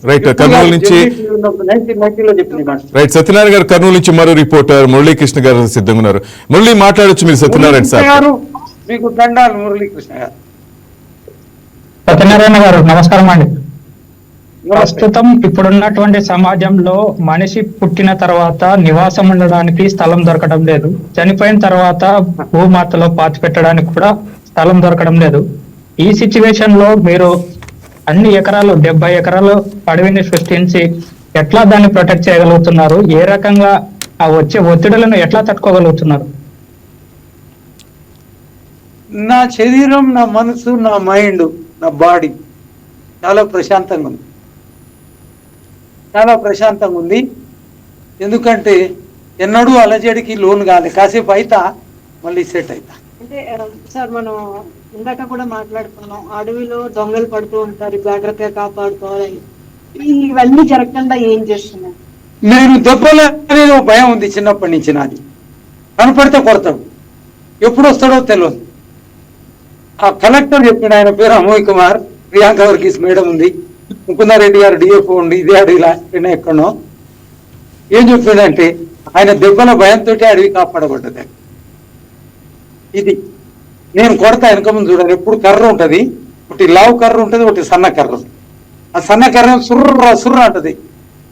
Right, Kurnool నుంచి right Satyanarayana గారు, కర్నూలు నుంచి మరో రిపోర్టర్ మురళీకృష్ణ గారు సిద్ధంగా ఉన్నారు. మురళి మాట్లాడొచ్చు మీరు. సత్యనారాయణ సార్ మీకు దండాలు. మురళీకృష్ణ గారు. సత్యనారాయణ గారు నమస్కారం అండి. ప్రస్తుతం ఇప్పుడున్నటువంటి సమాజంలో మనిషి పుట్టిన తర్వాత నివాసం ఉండడానికి స్థలం దొరకడం లేదు, చనిపోయిన తర్వాత భూమాతలో పాతి పెట్టడానికి కూడా స్థలం దొరకడం లేదు. ఈ సిచ్యువేషన్ లో మీరు అన్ని ఎకరాలు 70 ఎకరాలు అడవిని సృష్టించి ఎట్లా దాన్ని ప్రొటెక్ట్ చేయగలుగుతున్నారు? ఏ రకంగా ఆ వచ్చే ఒత్తిడులను ఎట్లా తట్టుకోగలుగుతున్నారు? నా శరీరం, నా మనసు, నా మైండ్, నా బాడీ చాలా ప్రశాంతంగా ఉంది. చాలా ప్రశాంతంగా ఉంది. ఎందుకంటే ఎన్నడూ అలజడికి లోన్ కాలే. కాసేపు అయితా మళ్ళీ సెట్ అవుతా. అంటే సార్ మనం ఇందాక కూడా మాట్లాడుకున్నాం, అడవిలో దొంగలు పడుతూ ఉంటారు, జాగ్రత్తగా కాపాడుకోవాలి. ఇవన్నీ జరగకుండా ఏం చేస్తున్నారు? నేను దెబ్బలు అనేది భయం ఉంది చిన్నప్పటి నుంచి. నాది కనపడితే కొడతాడు, ఎప్పుడు వస్తాడో తెలియదు. ఆ కలెక్టర్ చెప్పిన, ఆయన పేరు అమోయ్ కుమార్, ప్రియాంక వర్గీస్ మేడం ఉంది, ముకుందారెడ్డి గారు డిఎఫ్ఓ ఉండి, ఇదే అడవిలా ఎక్కడో. ఏం చెప్పిండంటే ఆయన దెబ్బల భయంతో అడవి కాపాడబడ్డది. ఇది నేను కొడతా వెనక ముందు చూడండి. ఎప్పుడు కర్ర ఉంటుంది, ఒకటి లావు కర్ర ఉంటుంది, ఒకటి సన్న కర్ర. ఆ సన్న కర్ర సుర్ర అంటది,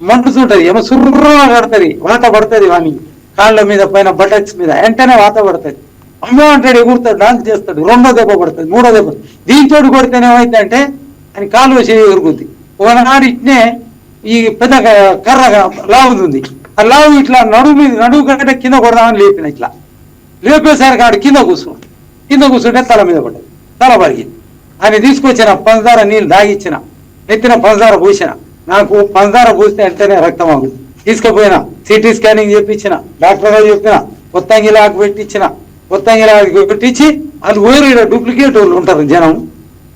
మండుతుంటది, ఏమో సుర్ర కడుతుంది, వాత పడుతుంది వాని కాళ్ళ మీద, పైన బటక్స్ మీద. వెంటనే వాత పడుతుంది, అమ్మో అంటాడు, ఎగురుతాడు, డాన్స్ చేస్తాడు. రెండో దెబ్బ పడుతుంది, మూడో దెబ్బ. దీంతో కొడితేనే ఏమైతే అంటే ఆయన కాలు వచ్చి ఎగురుకుంది. ఒకనాడు ఇట్నే ఈ పెద్ద కర్ర లావుంది, ఆ లావు ఇట్లా నడువు కంటే కింద కొడదామని లేపిన. ఇట్లా లేపేసరికి ఆడు కింద కూర్చుంటే తల మీద పడ్డది, తల పరిగింది. ఆయన తీసుకొచ్చిన పంచదార నీళ్ళు దాగిచ్చిన, నెత్తిన పంచదార పూసిన. నాకు పంచదార పూస్తే అంటేనే రక్తం ఆగుతుంది. తీసుకుపోయినా, సిటీ స్కానింగ్ చేపించిన, డాక్టర్ గారు చెప్పిన, కొత్తంగిలాకు పెట్టించిన. కొత్తంగిలాకు పెట్టించి అది ఊరు డూప్లికేట్ వాళ్ళు ఉంటారు జనం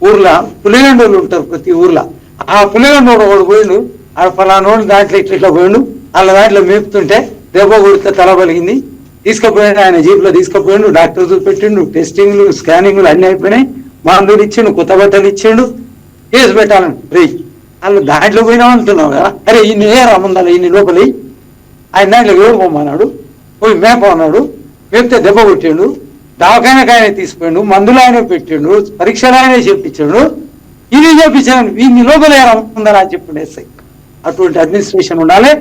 ఊర్లో, పులిగండి వాళ్ళు ఉంటారు ప్రతి ఊర్లో. ఆ పులిగండి వాడు పోయిండు, ఆ ఫలానోడు దాంట్లో ఇట్లా పోయిండు, వాళ్ళ దాంట్లో మేపుతుంటే దెబ్బ కొడితే తల పలిగింది. తీసుకుపోయాడు, ఆయన జీప్లో తీసుకుపోయిండు, డాక్టర్ చూపెట్టిండు, టెస్టింగ్లు స్కానింగ్లు అన్ని అయిపోయినాయి. మందులు ఇచ్చిండు, కొత్త బట్టలు ఇచ్చిండు, కేసు పెట్టాలని. రే వాళ్ళు దాంట్లో పోయినా అంటున్నావు కదా, అరే ఇన్ని ఏ రాముందాలి, ఇన్ని లోపలి ఆయన దాంట్లో ఎవరు పోమన్నాడు, పోయి మేపన్నాడు. మేపితే దెబ్బ కొట్టిండు, దవాఖానకు ఆయన తీసుకుపోయిండు, మందులు ఆయన పెట్టిండు, పరీక్షలు ఆయన చెప్పించాడు. ఇది చెప్పించాను, ఇన్ని లోపల ఏ రాముందా అని చెప్పిండు ఎస్ఐ. అటువంటి అడ్మినిస్ట్రేషన్ ఉండాలి.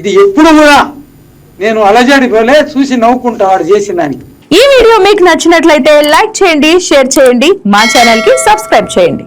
ఇది ఎప్పుడు కూడా నేను అలజడి పోలే, చూసి నవ్వుకుంటా వాడు చేసిన దానికి. ఈ వీడియో మీకు నచ్చినట్లయితే లైక్ చేయండి, షేర్ చేయండి, మా ఛానల్ కి సబ్స్క్రైబ్ చేయండి.